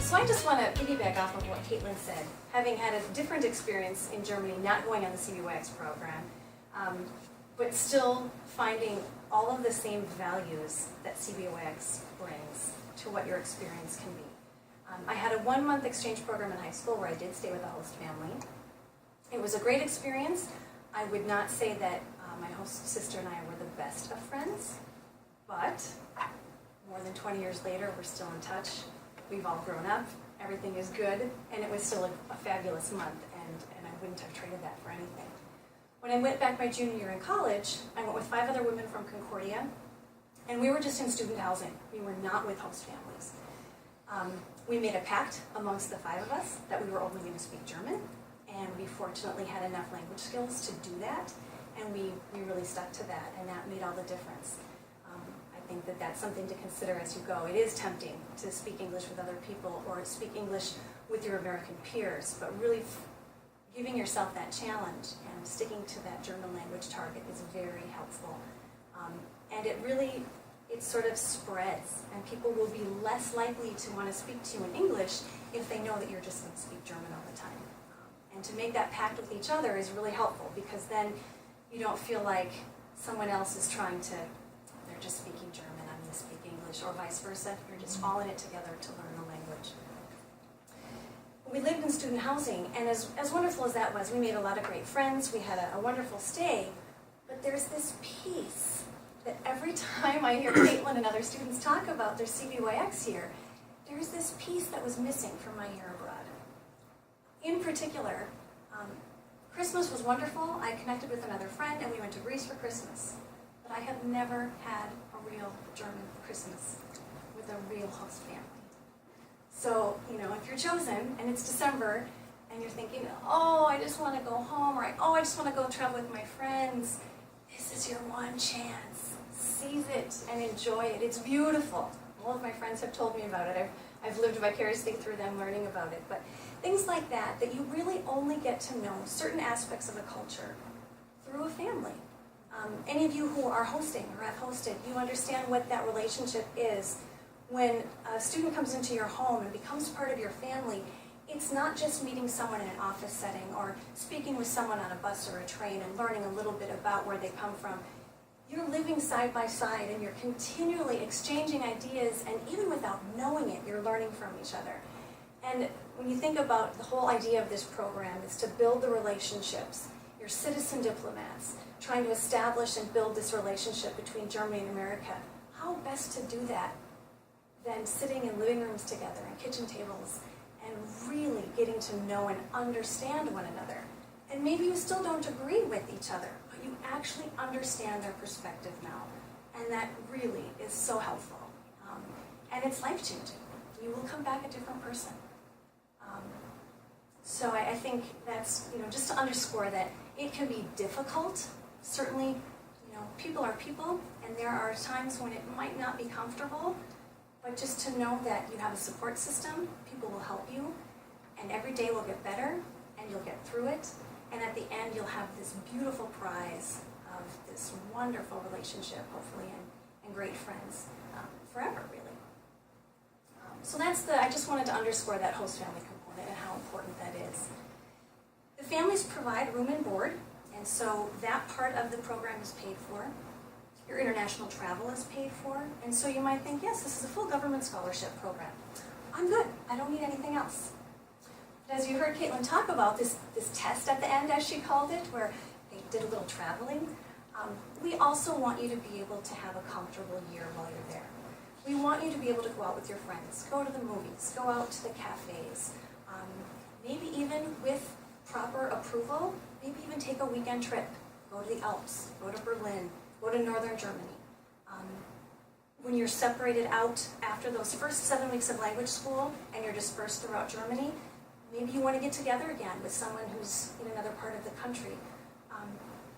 So I just want to piggyback off of what Caitlin said, having had a different experience in Germany, not going on the CBYX program, but still finding all of the same values that CBYX brings to what your experience can be. I had a 1-month exchange program in high school where I did stay with a host family. It was a great experience. I would not say that my host sister and I were the best of friends, but more than 20 years later, we're still in touch. We've all grown up, everything is good, and it was still a fabulous month, and I wouldn't have traded that for anything. When I went back my junior year in college, I went with 5 other women from Concordia, and we were just in student housing. We were not with host families. We made a pact amongst the 5 of us that we were only going to speak German, and we fortunately had enough language skills to do that, and we really stuck to that, and that made all the difference. I think that that's something to consider as you go. It is tempting to speak English with other people or speak English with your American peers, but really giving yourself that challenge and sticking to that German language target is very helpful. And it sort of spreads, and people will be less likely to want to speak to you in English if they know that you're just going to speak German all the time. And to make that pact with each other is really helpful, because then you don't feel like someone else is trying to, they're just speaking German, I'm going to speak English, or vice versa. You're just all in it together to learn the language. We lived in student housing, and as wonderful as that was, we made a lot of great friends, we had a wonderful stay, but there's this piece that every time I hear Caitlin and other students talk about their CBYX year, there's this piece that was missing from my year abroad. In particular, Christmas was wonderful. I connected with another friend and we went to Greece for Christmas. But I have never had a real German Christmas with a real host family. So, if you're chosen and it's December and you're thinking, oh, I just want to go home, or oh, I just want to go travel with my friends, this is your one chance. Seize it and enjoy it. It's beautiful. All of my friends have told me about it. I've lived vicariously through them learning about it. But things like that you really only get to know certain aspects of a culture through a family. Any of you who are hosting or have hosted, you understand what that relationship is. When a student comes into your home and becomes part of your family, it's not just meeting someone in an office setting or speaking with someone on a bus or a train and learning a little bit about where they come from. You're living side by side and you're continually exchanging ideas, and even without knowing it, you're learning from each other. And when you think about the whole idea of this program is to build the relationships. You're citizen diplomats trying to establish and build this relationship between Germany and America. How best to do that than sitting in living rooms together and kitchen tables and really getting to know and understand one another. And maybe you still don't agree with each other, but you actually understand their perspective now. And that really is so helpful. And it's life-changing. You will come back a different person. So I think that's, just to underscore that it can be difficult. Certainly, people are people, and there are times when it might not be comfortable, but just to know that you have a support system, people will help you, and every day will get better, and you'll get through it, and at the end you'll have this beautiful prize of this wonderful relationship, hopefully, and great friends forever, really. So I just wanted to underscore that host family component and how important that is. The families provide room and board, and so that part of the program is paid for. Your international travel is paid for, and so you might think, yes, this is a full government scholarship program. I'm good, I don't need anything else. But as you heard Caitlin talk about, this test at the end, as she called it, where they did a little traveling, we also want you to be able to have a comfortable year while you're there. We want you to be able to go out with your friends, go to the movies, go out to the cafes, maybe even with proper approval, maybe even take a weekend trip, go to the Alps, go to Berlin, go to northern Germany. When you're separated out after those first 7 weeks of language school and you're dispersed throughout Germany, maybe you want to get together again with someone who's in another part of the country.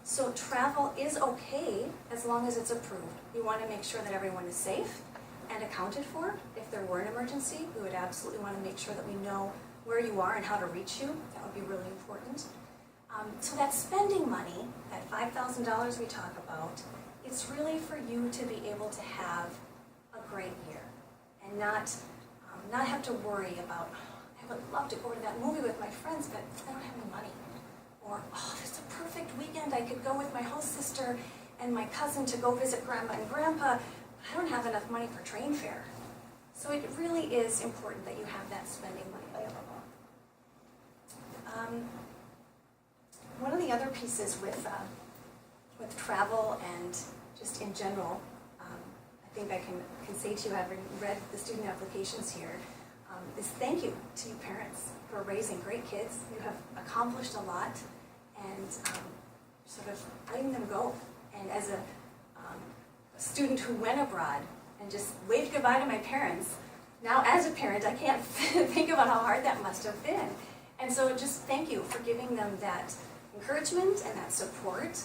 So travel is okay as long as it's approved. We want to make sure that everyone is safe and accounted for. If there were an emergency, we would absolutely want to make sure that we know where you are and how to reach you. That would be really important. So that spending money, that $5,000 we talk about, it's really for you to be able to have a great year and not not have to worry about, I would love to go to that movie with my friends, but I don't have any money. Or, oh, it's a perfect weekend, I could go with my host sister and my cousin to go visit grandma and grandpa, but I don't have enough money for train fare. So it really is important that you have that spending money available. One of the other pieces with travel and just in general, I think I can say to you, having read the student applications here, is thank you to you parents for raising great kids. You have accomplished a lot, and sort of letting them go. And as a student who went abroad and just waved goodbye to my parents, now as a parent, I can't think about how hard that must have been. And so just thank you for giving them that encouragement and that support.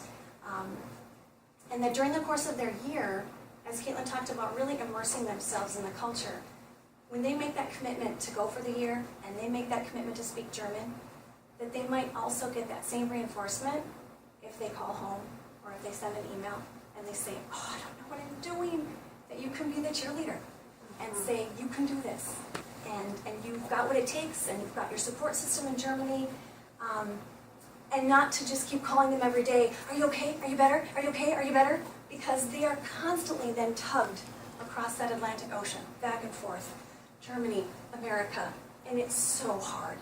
And that during the course of their year, as Caitlin talked about, really immersing themselves in the culture. When they make that commitment to go for the year, and they make that commitment to speak German, that they might also get that same reinforcement if they call home, or if they send an email, and they say, oh, I don't know what I'm doing, that you can be the cheerleader, and say, you can do this, and you've got what it takes, and you've got your support system in Germany, and not to just keep calling them every day, are you okay, are you better, are you okay, are you better? Because they are constantly then tugged across that Atlantic Ocean, back and forth, Germany, America, and it's so hard.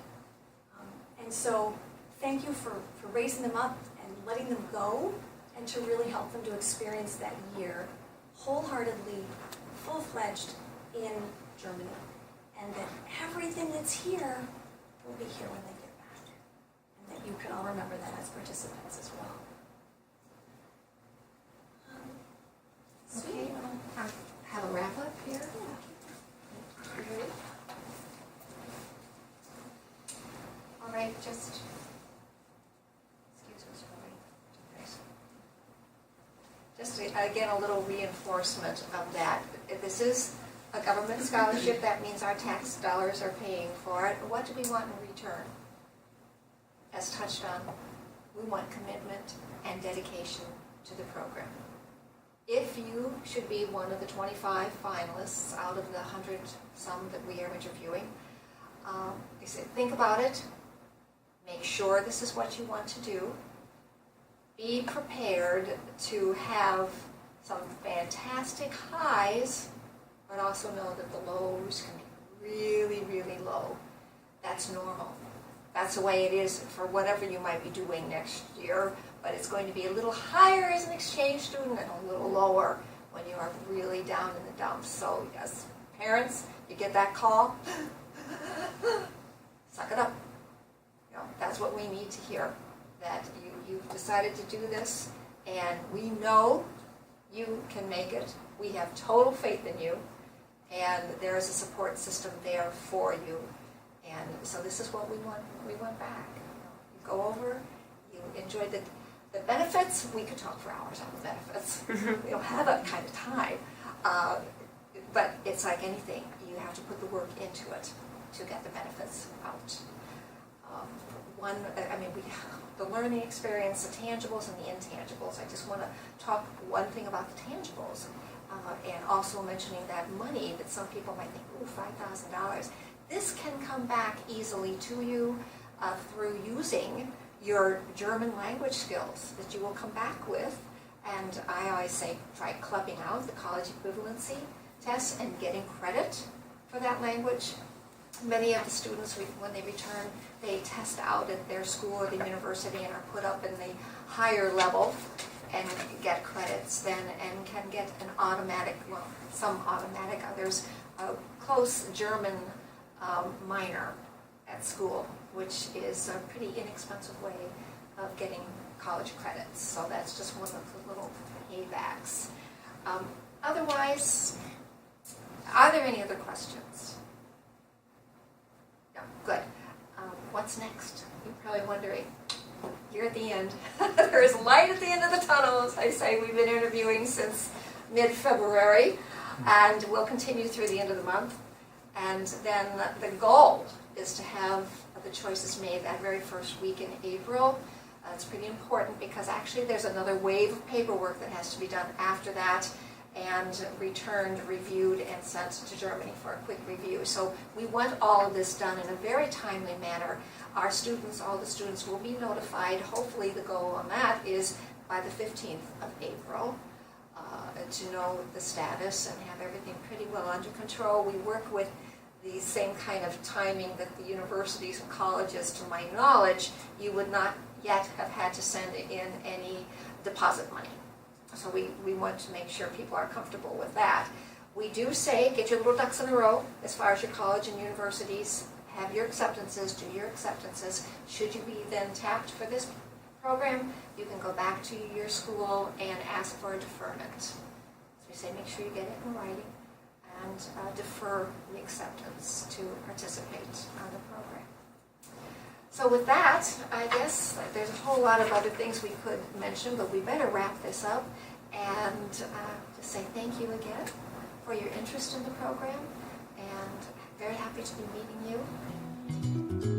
And so thank you for raising them up and letting them go, and to really help them to experience that year wholeheartedly, full-fledged in Germany. And that everything that's here will be here when they get back. And that you can all remember that as participants as well. Okay, I have a wrap up here. All right, just excuse us for waiting. Just again, a little reinforcement of that. If this is a government scholarship, that means our tax dollars are paying for it. What do we want in return? As touched on, we want commitment and dedication to the program. If you should be one of the 25 finalists out of the 100 some that we are interviewing, you say, think about it, make sure this is what you want to do, be prepared to have some fantastic highs, but also know that the lows can be really, really low. That's normal. That's the way it is for whatever you might be doing next year, but it's going to be a little higher as an exchange student and a little lower when you are really down in the dumps. So yes, parents, you get that call, suck it up. You know, that's what we need to hear, that you've decided to do this, and we know you can make it. We have total faith in you, and there is a support system there for you. And so this is what we want back. You go over, you enjoy the benefits. We could talk for hours on the benefits. We don't have that kind of time. But it's like anything. You have to put the work into it to get the benefits out. The learning experience, the tangibles and the intangibles. I just want to talk one thing about the tangibles. And also mentioning that money that some people might think, ooh, $5,000. This can come back easily to you through using your German language skills that you will come back with. And I always say, try clubbing out the college equivalency tests and getting credit for that language. Many of the students, when they return, they test out at their school or the university and are put up in the higher level and get credits then, and can get an automatic, well, some automatic, others, a close German minor at school, which is a pretty inexpensive way of getting college credits. So that's just one of the little paybacks. Otherwise, are there any other questions? No, good. What's next? You're probably wondering. You're at the end. There is light at the end of the tunnel, as I say. We've been interviewing since mid-February, and we'll continue through the end of the month. And then the goal is to have the choices made that very first week in April. It's pretty important because actually there's another wave of paperwork that has to be done after that. and returned, reviewed, and sent to Germany for a quick review. So we want all of this done in a very timely manner. Our students, all the students will be notified. Hopefully the goal on that is by the 15th of April to know the status and have everything pretty well under control. We work with the same kind of timing that the universities and colleges, to my knowledge, you would not yet have had to send in any deposit money. So we want to make sure people are comfortable with that. We do say, get your little ducks in a row as far as your college and universities. Have your acceptances, do your acceptances. Should you be then tapped for this program, you can go back to your school and ask for a deferment. So we say make sure you get it in writing and defer the acceptance to participate on the program. So with that, I guess there's a whole lot of other things we could mention, but we better wrap this up and just say thank you again for your interest in the program, and very happy to be meeting you.